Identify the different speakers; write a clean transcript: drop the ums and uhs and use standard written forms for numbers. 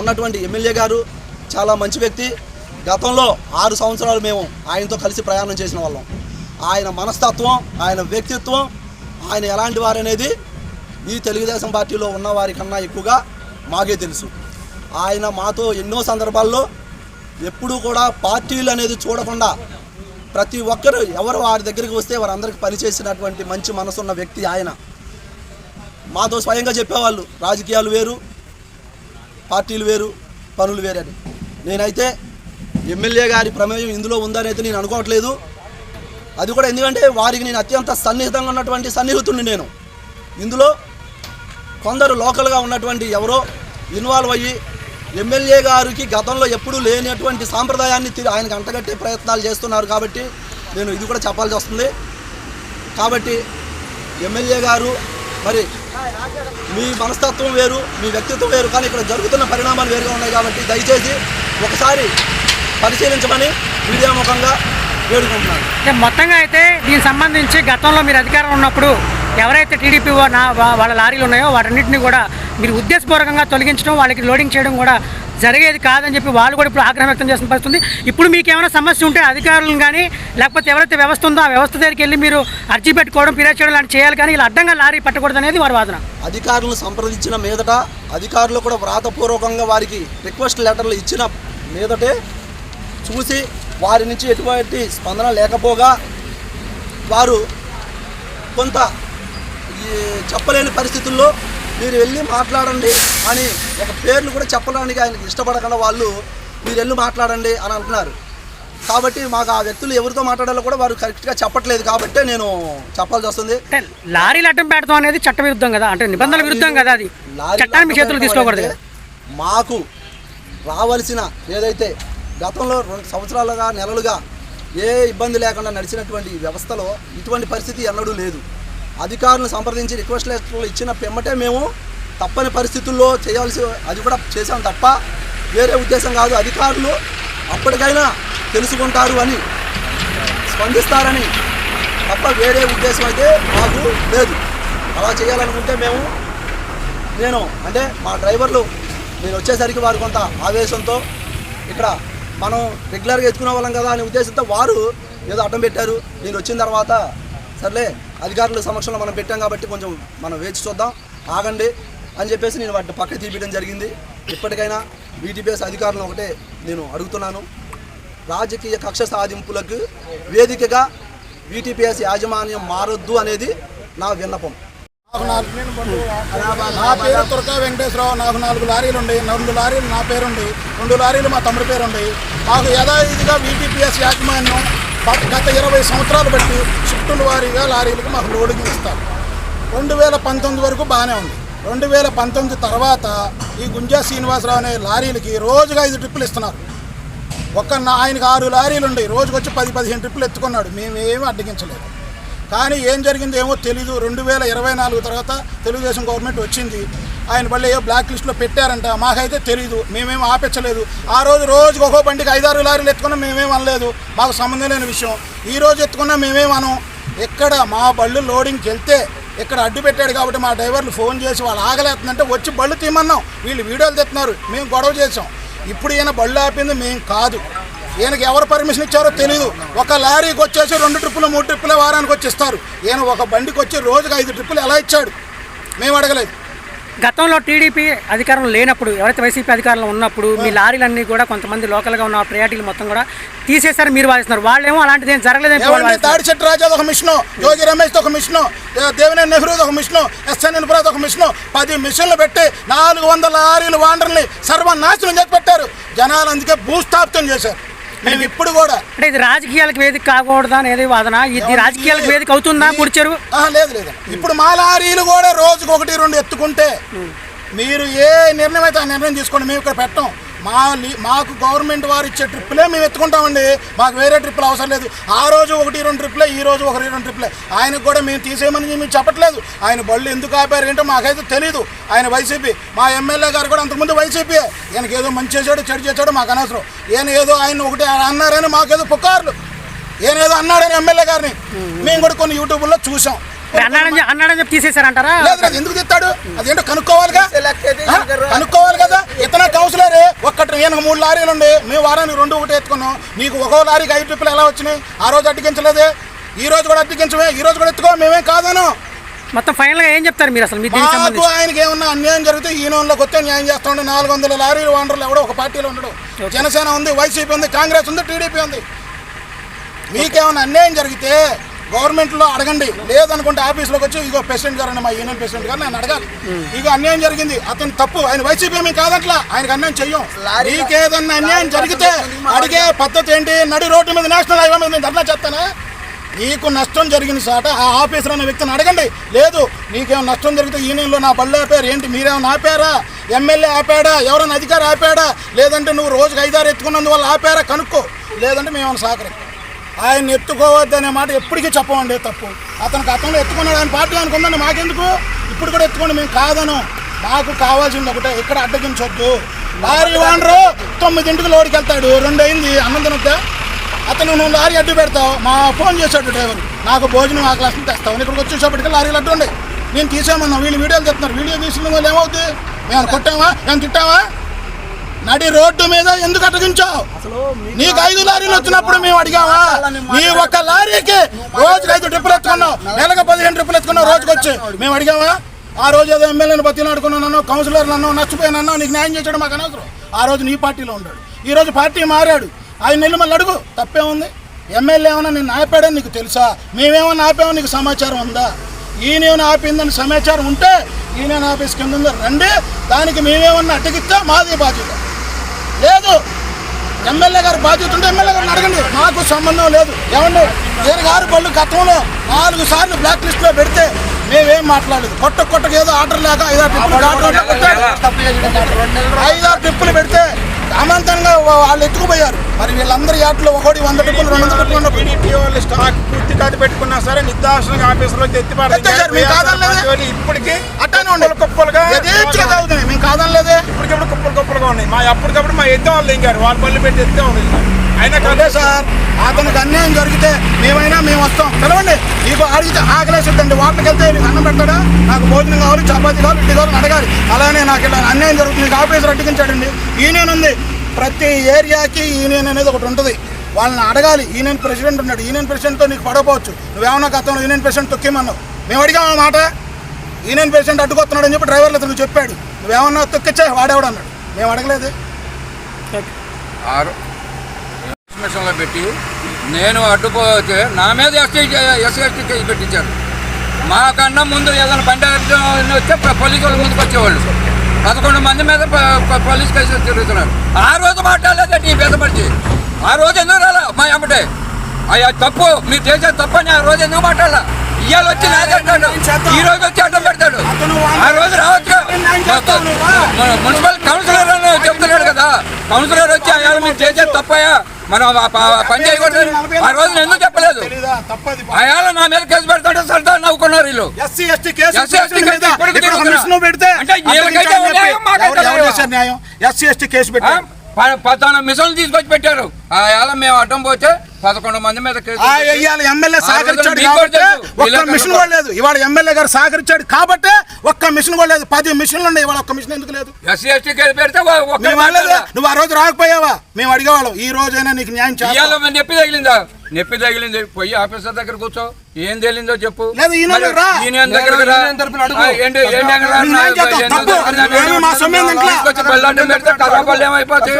Speaker 1: ఉన్నటువంటి ఎమ్మెల్యే గారు చాలా మంచి వ్యక్తి. గతంలో 6 సంవత్సరాలు మేము ఆయనతో కలిసి ప్రయాణం చేసిన వాళ్ళం. ఆయన మనస్తత్వం, ఆయన వ్యక్తిత్వం, ఆయన ఎలాంటి వారనేది ఈ తెలుగుదేశం పార్టీలో ఉన్న వారికన్నా ఎక్కువగా మాకే తెలుసు. ఆయన మాతో ఎన్నో సందర్భాల్లో ఎప్పుడూ కూడా పార్టీలు అనేది చూడకుండా ప్రతి ఒక్కరు ఎవరు వారి దగ్గరికి వస్తే వారందరికీ పనిచేసినటువంటి మంచి మనసున్న వ్యక్తి ఆయన. మాతో స్వయంగా చెప్పేవాళ్ళు, రాజకీయాలు వేరు, పార్టీలు వేరు, పనులు వేరని. నేనైతే ఎమ్మెల్యే గారి ప్రమేయం ఇందులో ఉందనైతే నేను అనుకోవట్లేదు. అది కూడా ఎందుకంటే వారికి నేను అత్యంత సన్నిహితంగా ఉన్నటువంటి సన్నిహితుడిని. నేను ఇందులో కొందరు లోకల్గా ఉన్నటువంటి ఎవరో ఇన్వాల్వ్ అయ్యి ఎమ్మెల్యే గారికి గతంలో ఎప్పుడూ లేనటువంటి సాంప్రదాయాన్ని ఆయనకు అంటగట్టే ప్రయత్నాలు చేస్తున్నారు. కాబట్టి నేను ఇది కూడా చెప్పాల్సి వస్తుంది. కాబట్టి ఎమ్మెల్యే గారు మరి మీ మనస్తత్వం వేరు, మీ వ్యక్తిత్వం వేరు, కానీ ఇక్కడ జరుగుతున్న పరిణామాలు వేరుగా ఉన్నాయి. కాబట్టి దయచేసి ఒకసారి పరిశీలించమని మీడియా ముఖంగా వేడుకుంటున్నాను.
Speaker 2: మొత్తంగా అయితే దీనికి సంబంధించి గతంలో మీరు అధికారంలో ఉన్నప్పుడు ఎవరైతే టీడీపీ వాళ్ళ లారీలు ఉన్నాయో వాటన్నింటినీ కూడా మీరు ఉద్దేశపూర్వకంగా తొలగించడం, వాళ్ళకి లోడింగ్ చేయడం కూడా జరిగేది కాదని చెప్పి వాళ్ళు కూడా ఇప్పుడు ఆగ్రహం వ్యక్తం చేసిన పరిస్థితుంది. ఇప్పుడు మీకు ఏమైనా సమస్య ఉంటే అధికారులను కానీ లేకపోతే ఎవరైతే వ్యవస్థ ఉందో ఆ వ్యవస్థ దగ్గరికి వెళ్ళి మీరు అర్జీ పెట్టుకోవడం, ఫిర్యాదు చేయడం లాంటి చేయాలి, కానీ ఇలా అడ్డంగా లారీ పట్టకూడదు అనేది వారి వాదన.
Speaker 1: అధికారులను సంప్రదించిన మీదట అధికారులు కూడా వ్రాతపూర్వకంగా వారికి రిక్వెస్ట్ లెటర్లు ఇచ్చిన మీదటే చూసి వారి నుంచి ఎటువంటి స్పందన లేకపోగా వారు కొంత చెప్పలేని పరిస్థితుల్లో మీరు వెళ్ళి మాట్లాడండి అని ఒక పేర్లు కూడా చెప్పడానికి ఆయనకి ఇష్టపడకుండా వాళ్ళు మీరు వెళ్ళి మాట్లాడండి అని అంటున్నారు. కాబట్టి మాకు ఆ వ్యక్తులు ఎవరితో మాట్లాడాలో కూడా వారు కరెక్ట్గా చెప్పట్లేదు. కాబట్టి నేను చెప్పాల్సి వస్తుంది.
Speaker 2: లారీలు అడ్డం పెడతాం అనేది చట్ట విరుద్ధం కదా, అంటే నిబంధనల విరుద్ధం కదా, అది చట్టాన్ని మీ చేతులు తీసుకోకూడదు.
Speaker 1: మాకు రావాల్సిన ఏదైతే గతంలో 2 సంవత్సరాలుగా నెలలుగా ఏ ఇబ్బంది లేకుండా నడిచినటువంటి వ్యవస్థలో ఇటువంటి పరిస్థితి ఎన్నడూ లేదు. అధికారులను సంప్రదించి రిక్వెస్ట్ లెటర్లు ఇచ్చిన పిమ్మటే మేము తప్పని పరిస్థితుల్లో చేయాల్సి అది కూడా చేసాం తప్ప వేరే ఉద్దేశం కాదు. అధికారులు అప్పటికైనా తెలుసుకుంటారు అని స్పందిస్తారని తప్ప వేరే ఉద్దేశం అయితే మాకు లేదు. అలా చేయాలనుకుంటే నేను అంటే మా డ్రైవర్లు నేను వచ్చేసరికి వారు కొంత ఆవేశంతో ఇక్కడ మనం రెగ్యులర్గా ఎత్తుకునే వాళ్ళం కదా అనే ఉద్దేశంతో వారు ఏదో అడ్డం పెట్టారు. నేను వచ్చిన తర్వాత సర్లే అధికారుల సమక్షంలో మనం పెట్టాం కాబట్టి కొంచెం మనం వేచి చూద్దాం, ఆగండి అని చెప్పేసి నేను వాటిని పక్కకి తీపియడం జరిగింది. ఇప్పటికైనా వీటీపీఎస్ అధికారులను ఒకటే నేను అడుగుతున్నాను, రాజకీయ కక్ష సాధింపులకు వేదికగా వీటీపీఎస్ యాజమాన్యం మారొద్దు అనేది నా విన్నపం.
Speaker 3: నా పేరు తురకా వెంకటేశ్వరరావు. నాకు 4 లారీలు ఉండి, 2 లారీలు నా పేరుండి, 2 లారీలు మా తమ్ముడి పేరుండి. మాకు యథావిధిగా వీటీపీఎస్ యాజమాన్యం గత 20 సంవత్సరాలు బట్టి షిఫ్టుల వారీగా లారీలకు మాకు లోడింగ్ ఇస్తారు. 2019 వరకు బాగానే ఉంది. 2019 తర్వాత ఈ గుంజా శ్రీనివాసరావు అనే లారీలకి రోజుగా 5 ట్రిప్పులు ఇస్తున్నారు. ఆయనకు 6 లారీలు ఉండి రోజుకు వచ్చి 10-15 ట్రిప్పులు ఎత్తుకున్నాడు. మేమేమీ అడ్డగించలేదు. కానీ ఏం జరిగిందో ఏమో తెలీదు. 2024 తర్వాత తెలుగుదేశం గవర్నమెంట్ వచ్చింది. ఆయన మళ్ళీ ఏ బ్లాక్ లిస్ట్లో పెట్టారంట, మాకైతే తెలీదు. మేమేం ఆపించలేదు. ఆ రోజుకు ఒక్కో బండికి 5-6 లారీలు ఎత్తుకున్నా మేమేం అనలేదు, మాకు సంబంధం లేని విషయం. ఈ రోజు ఎత్తుకున్నా మేమేం అనం. ఎక్కడ మా బళ్ళు లోడింగ్కి వెళ్తే ఇక్కడ అడ్డు పెట్టాడు కాబట్టి మా డ్రైవర్లు ఫోన్ చేసి వాళ్ళు ఆగలేస్తుందంటే వచ్చి బళ్ళు తీయమన్నాం. వీళ్ళు వీడియోలు తెస్తున్నారు, మేము గొడవ చేసాం. ఇప్పుడు ఈయన బళ్ళు ఆపింది మేము కాదు. ఈయనకి ఎవరు పర్మిషన్ ఇచ్చారో తెలియదు. ఒక లారీకి వచ్చేసి 2 ట్రిప్పులు 3 ట్రిప్పులే వారానికి వచ్చి ఇస్తారు. ఈయన ఒక బండికి వచ్చి రోజుకి 5 ట్రిప్పులు ఎలా ఇచ్చాడు మేము అడగలేదు.
Speaker 2: గతంలో టీడీపీ అధికారంలో లేనప్పుడు, ఎవరైతే వైసీపీ అధికారంలో ఉన్నప్పుడు మీ లారీలన్నీ కూడా కొంతమంది లోకల్గా ఉన్న ప్రయారిటీలు మొత్తం కూడా తీసేశారు మీరు వాదిస్తున్నారు. వాళ్ళేమో అలాంటిది ఏం జరగలేదని.
Speaker 3: తాడిచెట్టు రాజాది ఒక మిషను, యోగి రమేష్ ఒక మిషను, దేవినేని నెహ్రూది ఒక మిషను, ఎస్ఎన్ ఇన్ఫ్రాది ఒక మిషను, 10 మిషన్లు పెట్టి 400 లారీలు వాండర్ని సర్వనాశనం చేసి పెట్టారు. జనాలు అందుకే భూస్థాపితం చేశారు. మేము ఇప్పుడు కూడా
Speaker 2: అంటే ఇది రాజకీయాలకు వేదిక కాకూడదా అనేది వాదన. ఇది రాజకీయాలకు వేదిక అవుతుందా? పుడిచారు
Speaker 3: లేదు. ఇప్పుడు మా లారీలు కూడా రోజుకు 1-2 ఎత్తుకుంటే మీరు ఏ నిర్ణయం అయితే ఆ నిర్ణయం తీసుకోండి. మేము ఇక్కడ పెట్టాం. మాకు గవర్నమెంట్ వారు ఇచ్చే ట్రిప్పులే మేము ఎత్తుకుంటామండి. మాకు వేరే ట్రిప్పులు అవసరం లేదు. ఆ రోజు 1-2 ట్రిప్పులే, ఈ రోజు 1-2 ట్రిప్పులే. ఆయనకు కూడా మేము తీసేయమని మేము చెప్పట్లేదు. ఆయన బళ్ళు ఎందుకు ఆపారు ఏంటో మాకైతే తెలీదు. ఆయన వైసీపీ, మా ఎమ్మెల్యే గారు కూడా అంతకుముందు వైసీపీ. ఈయనకి ఏదో మంచి చేశాడు చెడు చేశాడు మాకు అనవసరం. ఈయన ఏదో ఆయన ఒకటి అన్నారని మాకేదో పుకార్లు, ఈయన ఏదో అన్నాడని ఎమ్మెల్యే గారిని మేము కూడా కొన్ని యూట్యూబ్లో చూసాం.
Speaker 2: అన్నాడని చెప్పి తీసేశారంటారా?
Speaker 3: లేదు అది ఎందుకు తిట్టాడు? అదేంటో కనుక్కోవాలిగా, కనుక్కోవాలి కదా. ఇతనే కౌన్సిలరే, ఒక్కటి ఈయనకు 3 లారీలు ఉండి మేము వారానికి 2 ఒకటి ఎత్తుకున్నాం. నీకు ఒక్కో లారీకి 5 ట్రిప్పులు ఎలా వచ్చినాయి? ఆ రోజు అడ్డగించలేదే, ఈ రోజు కూడా అడ్డగించమే, ఈ రోజు కూడా ఎత్తుకో, మేమేం కాదను.
Speaker 2: మొత్తం ఫైనల్ గా ఏం చెప్తారు మీరు అసలు?
Speaker 3: మాకు ఆయనకి ఏమన్నా అన్యాయం జరిగితే ఈయనలోకి వస్తే న్యాయం చేస్తా ఉండే. 400 లారీలు ఓనర్లు ఎవడో ఒక పార్టీలో ఉండడు. జనసేన ఉంది, వైసీపీ ఉంది, కాంగ్రెస్ ఉంది, టీడీపీ ఉంది. మీకేమన్నా అన్యాయం జరిగితే గవర్నమెంట్లో అడగండి, లేదనుకుంటే ఆఫీస్లోకి వచ్చి ఇగో ప్రెసిడెంట్ గారు, మా యూనియన్ ప్రెసిడెంట్ గారు నేను అడగాలి. ఇక అన్యాయం జరిగింది, అతను తప్పు, ఆయన వైసీపీ మేము కాదట్లా, ఆయనకు అన్యాయం చెయ్యం. మీకేదన్నా అన్యాయం జరిగితే అడిగే పద్ధతి ఏంటి? నడి రోడ్డు మీద నేషనల్ హైవే మీద నేను ధర్నా చేస్తానా? నీకు నష్టం జరిగిన సాట ఆ ఆఫీసర్ అనే వ్యక్తిని అడగండి. లేదు నీకేమో నష్టం జరిగితే యూనియన్లో నా బళ్ళు ఆపారు ఏంటి, మీరేమన్నా ఆపారా? ఎమ్మెల్యే ఆపాడా? ఎవరైనా అధికారి ఆపాడా? లేదంటే నువ్వు రోజుకి 5-6 ఎత్తుకున్నందువల్ల ఆపారా? కనుక్కో. లేదంటే మేమేమన్నా సహకరి. ఆయన ఎత్తుకోవద్దనే మాట ఎప్పటికీ చెప్పమండి, తప్పు. అతనికి అతను ఎత్తుకున్నాడు, ఆయన పార్టీ అనుకుందండి, మాకెందుకు? ఇప్పుడు కూడా ఎత్తుకోండి, మేము కాదను. మాకు కావాల్సింది ఒకటే, ఇక్కడ అడ్డగించొద్దు. లారీ ఓనరు 9ంటికి లోడ్కి వెళ్తాడు, 2 అయింది, అన్నం తినొద్దా? అతను నువ్వు లారీ అడ్డు పెడతావు, మా ఫోన్ చేశాడు డ్రైవర్, నాకు భోజనం ఆ క్లాస్ని తెస్తావు, ఇక్కడికి వచ్చేసేపటికి లారీలు అడ్డు ఉండే. నేను తీసామన్నా, వీళ్ళు వీడియోలు చెప్తున్నారు, వీడియో తీసిన వాళ్ళు ఏమవుతుంది? మేము కొట్టామా, మేము తిట్టామా? నడి రోడ్డు మీద ఎందుకు అడ్డగించావు? నీకు 5 లారీలు వచ్చినప్పుడు మేము అడిగావా? నీ ఒక్క లారీకి రోజుకి 5 ట్రిప్పులు ఎత్తుకున్నావు, నెలకు 15 ట్రిప్పులు ఎత్తుకున్నావు రోజుకి వచ్చి, మేము అడిగావా? ఆ రోజు ఏదో ఎమ్మెల్యేని బతిలాడుకున్నాను, కౌన్సిలర్ నన్ను నచ్చిపోయినన్నా, నీకు న్యాయం చేసాడు మాకు అనవసరం. ఆ రోజు నీ పార్టీలో ఉన్నాడు, ఈ రోజు పార్టీ మారాడు. 5 నెలలు మళ్ళీ అడుగు, తప్పే ఉంది. ఎమ్మెల్యే ఏమన్నా నిన్ను ఆపాడని నీకు తెలుసా? మేమేమన్నా ఆపామో నీకు సమాచారం ఉందా? ఈయనేమన్నా ఆపిందని సమాచారం ఉంటే ఈయన ఆఫీస్ కింద ఉందో రండి, దానికి మేమేమన్నా అడ్డగిస్తే మాది బాధ్యత. లేదు, ఎమ్మెల్యే గారు బాధ్యత ఉంటే ఎమ్మెల్యే గారిని అడగండి, మాకు సంబంధం లేదు. ఏమండి ఈయన గారు బళ్ళు గతంలో 4 సార్లు బ్లాక్ లిస్ట్లో పెడితే మేమేం మాట్లాడలేదు. కొట్టకు ఏదో ఆర్డర్ లేక 5-6 ట్రిప్పులు పెడితే అమాంతంగా వాళ్ళు ఎత్తుకుపోయారు. మరి వీళ్ళందరి యాట్లో ఒకటి 100 ట్రిప్పులు 200 ట్రిప్పులు
Speaker 4: టీడీపీ వాళ్ళు స్టాక్ పూర్తి కాదు పెట్టుకున్నా సరే నిర్దాక్షిణంగా ఆఫీసులో ఇప్పటికీ
Speaker 3: అట్టానే ఉండే
Speaker 4: కుప్పలుగా
Speaker 3: అవుతున్నాయి. మేము కాదనలేదే,
Speaker 4: ఇప్పటికప్పుడు కుప్పలుగా ఉన్నాయి. మా అప్పటికప్పుడు మా ఎత్తే వాళ్ళు ఇంకారు, వాళ్ళ పళ్ళు పెట్టి ఎత్తే ఉండేది.
Speaker 3: అయినా కదే సార్, అతనికి అన్యాయం జరిగితే మేము వస్తాం, పిలవండి. నీకు అడిగితే ఆకలేసిద్దండి, వాటికి వెళ్తే నీకు అన్నం పెడతాడా? నాకు భోజనం కావాలి, చపాతీ కావాలి, ఇడ్లీ కావాలని అడగాలి. అలానే నాకు ఇలా అన్యాయం జరుగుతుంది, నీకు ఆఫీసర్ అడ్డగించాడండి. యూనియన్ ఉంది, ప్రతి ఏరియాకి యూనియన్ అనేది ఒకటి ఉంటుంది, వాళ్ళని అడగాలి. యూనియన్ ప్రెసిడెంట్ ఉన్నాడు, యూనియన్ ప్రెసిడెంట్తో నీకు పడకపోవచ్చు. నువ్వేమన్నా గతంలో యూనియన్ ప్రెసిడెంట్ తొక్కేమన్నావు, మేము అడిగామా మాట? యూనియన్ ప్రెసిడెంట్ అడ్డుకొస్తున్నాడు అని చెప్పి డ్రైవర్లు అతను చెప్పాడు, నువ్వేమన్నా తొక్కిచ్చా వాడేవాడు అన్నాడు, మేము అడగలేదు.
Speaker 5: మిషన్లో పెట్టి నేను అడ్డుపోతే నా మీద ఎస్సీ ఎస్టీ కేసు పెట్టించారు. మాకన్నా ముందు ఏదైనా బండి వస్తే పోలీసు వాళ్ళు ముందుకు వచ్చేవాళ్ళు. 11 మంది మీద పోలీస్ కేసులు తిరుగుతున్నారు. ఆ రోజు మాట్లాడలేదండి ఈ పెద్ద మనిషి. ఆ రోజు ఎందుకు రాలా మా అమ్మటే? అయ్యా తప్పు, మీరు చేసే తప్పు అని ఆ రోజు ఎందుకు మాట్లాడాల? ఇవాళ వచ్చి నాదంటాడు, ఈ రోజు వచ్చి అడ్డం పెడతాడు. ఆ రోజు రావచ్చు, మున్సిపల్ కౌన్సిలర్ అని చెప్తున్నాడు కదా, కౌన్సిలర్ వచ్చి అయ్యా మీరు చేసే తప్పయా, మనం పని చేయకూడదు. ఆ రోజు ఎందుకు చెప్పలేదు? అయాల నా మీద కేసు పెడతాడు, సరదా నవ్వుకున్నారు వీళ్ళు.
Speaker 3: ఎస్సీ ఎస్టీ కేసు పెడితే ఎస్సీ ఎస్టీ కేసు పెట్టి
Speaker 5: 14 మిషన్లు తీసుకొచ్చి పెట్టారు. అయాల మేము అడ్డం పోతే 11 మంది మీద
Speaker 3: ఎమ్మెల్యే సహకరించాడు కాబట్టి ఒక్క మిషన్ కూడా లేదు. ఇవాళ ఎమ్మెల్యే గారు సహకరించాడు కాబట్టి ఒక్క మిషన్ కూడా లేదు. 10 మిషన్లు ఉన్నాయి, ఇవాళ ఒక్క మిషన్ ఎందుకు లేదు?
Speaker 5: ఎస్సీ ఎస్టీ కేసు పెడితే
Speaker 3: నువ్వు ఆ రోజు రాకపోయావా? మేము అడిగేవాళ్ళం, ఈ రోజైనా నీకు న్యాయం చేయాలి.
Speaker 5: నొప్పి తగిలింది, పోయి ఆఫీసర్ దగ్గర కూర్చో, ఏం తెలిందో చెప్పు.
Speaker 3: మా సొమ్ము
Speaker 5: ఏమైపోతాయి.